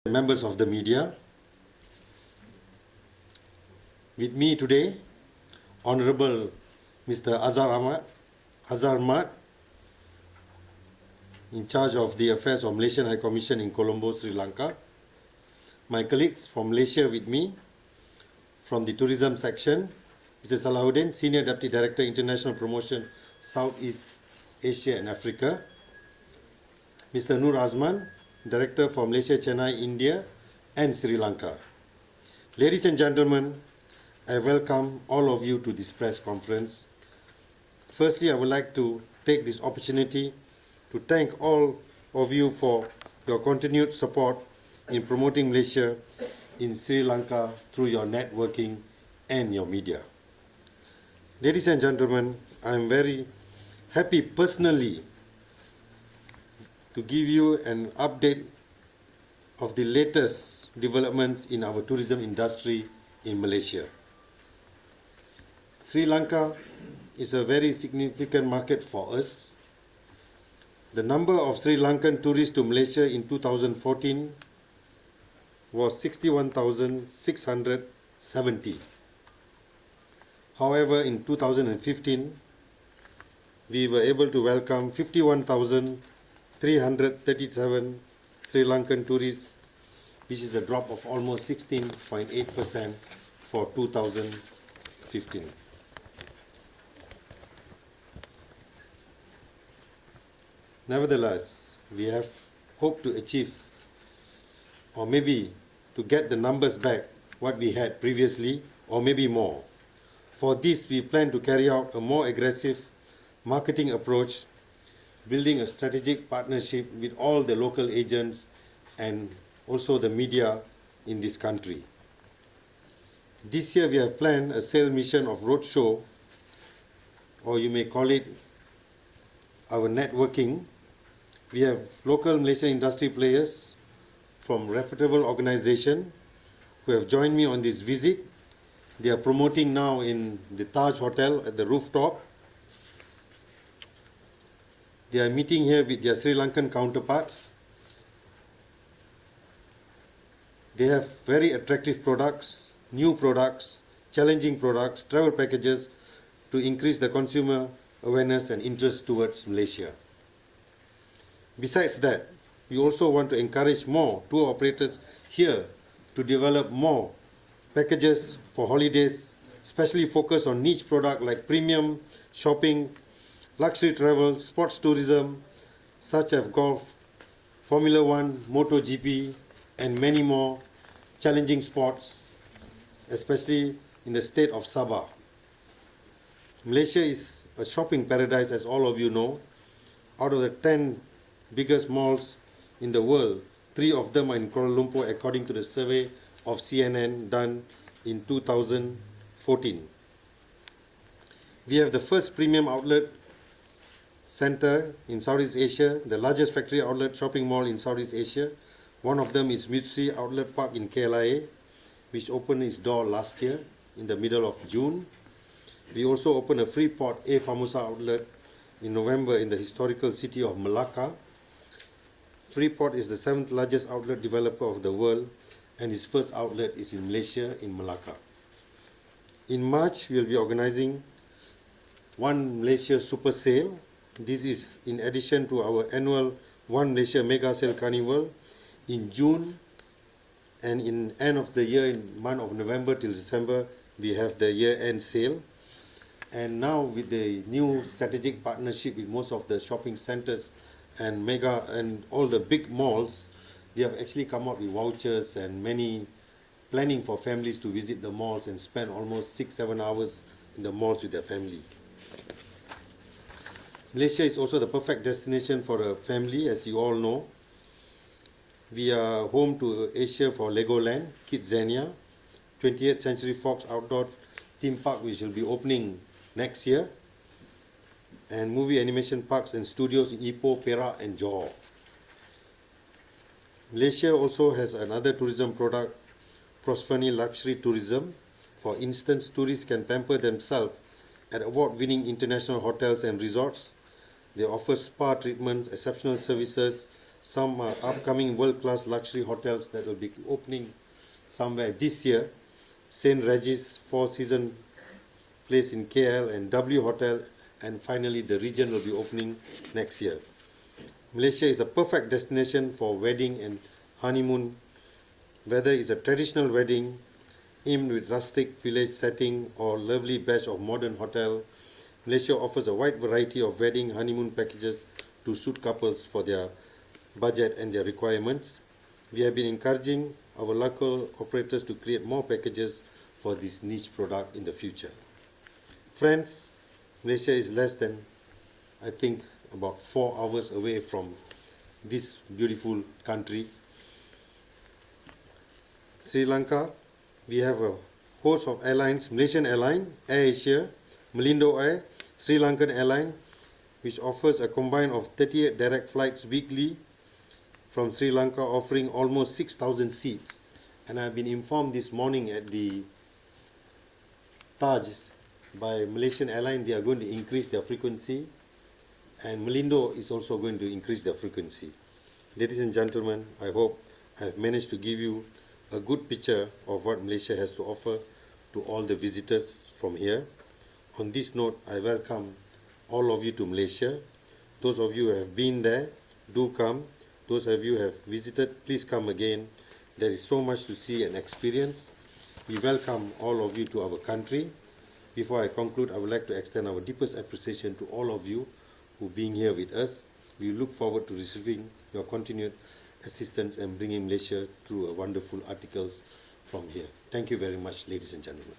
members of the media. With me today, Honorable Mr. Azhar Mat, in charge of the affairs of Malaysian High Commission in Colombo, Sri Lanka. My colleagues from Malaysia with me, from the tourism section, Mr. Salahuddin, Senior Deputy Director, International Promotion, Southeast Asia and Africa. Mr. Nur Azman, Director for Malaysia, Chennai, India and Sri Lanka. Ladies and gentlemen, I welcome all of you to this press conference. Firstly, I would like to take this opportunity to thank all of you for your continued support in promoting Malaysia in Sri Lanka through your networking and your media. Ladies and gentlemen, I am very happy personally to give you an update of the latest developments in our tourism industry in Malaysia. Sri Lanka is a very significant market for us. The number of Sri Lankan tourists to Malaysia in 2014 was 61,670. However, in 2015, we were able to welcome 51,337 Sri Lankan tourists, which is a drop of almost 16.8% for 2015. Nevertheless, we have hoped to achieve, or maybe to get the numbers back what we had previously, or maybe more. For this, we plan to carry out a more aggressive marketing approach, building a strategic partnership with all the local agents and also the media in this country. This year, we have planned a sales mission of roadshow, or you may call it our networking. We have local Malaysian industry players from reputable organizations who have joined me on this visit. They are promoting now in the Taj Hotel at the rooftop. They are meeting here with their Sri Lankan counterparts. They have very attractive products, new products, challenging products, travel packages to increase the consumer awareness and interest towards Malaysia. Besides that, we also want to encourage more tour operators here to develop more packages for holidays, especially focused on niche products like premium shopping, luxury travel, sports tourism, such as golf, Formula One, MotoGP, and many more challenging sports, especially in the state of Sabah. Malaysia is a shopping paradise, as all of you know. Out of the 10 biggest malls in the world, 3 of them are in Kuala Lumpur, according to the survey of CNN done in 2014. We have the first premium outlet center in Southeast Asia, the largest factory outlet shopping mall in Southeast Asia. One of them is Mitsui Outlet Park in KLIA, which opened its door last year in the middle of June. We also opened a Freeport A Famosa outlet in November in the historical city of Melaka. Freeport is the 7th largest outlet developer of the world, and its first outlet is in Malaysia, in Melaka. In March, we will be organizing One Malaysia Super Sale. This is in addition to our annual One Malaysia Mega Sale Carnival in June, and in end of the year, in month of November till December, we have the year-end sale. And now with the new strategic partnership with most of the shopping centers and mega and all the big malls, we have actually come up with vouchers and many planning for families to visit the malls and spend almost 6-7 hours in the malls with their family. Malaysia is also the perfect destination for a family, as you all know. We are home to Asia for Legoland, Kidzania, 20th Century Fox outdoor theme park, which will be opening next year, and movie animation parks and studios in Ipoh, Perak and Johor. Malaysia also has another tourism product, Prosperity Luxury Tourism. For instance, tourists can pamper themselves at award-winning international hotels and resorts. They offer spa treatments, exceptional services some upcoming world-class luxury hotels that will be opening somewhere this year. St. Regis Four Seasons Place in KL and W Hotel, and finally the region will be opening next year. Malaysia is a perfect destination for wedding and honeymoon, whether it's a traditional wedding aimed with rustic village setting or lovely batch of modern hotel. Malaysia offers a wide variety of wedding honeymoon packages to suit couples for their budget and their requirements. We have been encouraging our local operators to create more packages for this niche product in the future. Friends, Malaysia is less than, I think, about 4 hours away from this beautiful country. Sri Lanka, we have a host of airlines: Malaysian Airlines, Air Asia, Malindo Air, Sri Lankan Airlines, which offers a combine of 38 direct flights weekly from Sri Lanka, offering almost 6,000 seats. And I've been informed this morning at the Taj by Malaysian Airlines, they are going to increase their frequency, and Malindo is also going to increase their frequency. Ladies and gentlemen, I hope I have managed to give you a good picture of what Malaysia has to offer to all the visitors from here. On this note, I welcome all of you to Malaysia. Those of you who have been there, do come. Those of you who have visited, please come again. There is so much to see and experience. We welcome all of you to our country. Before I conclude, I would like to extend our deepest appreciation to all of you who being here with us. We look forward to receiving your continued assistance and bringing Malaysia through wonderful articles from here. Thank you very much, ladies and gentlemen.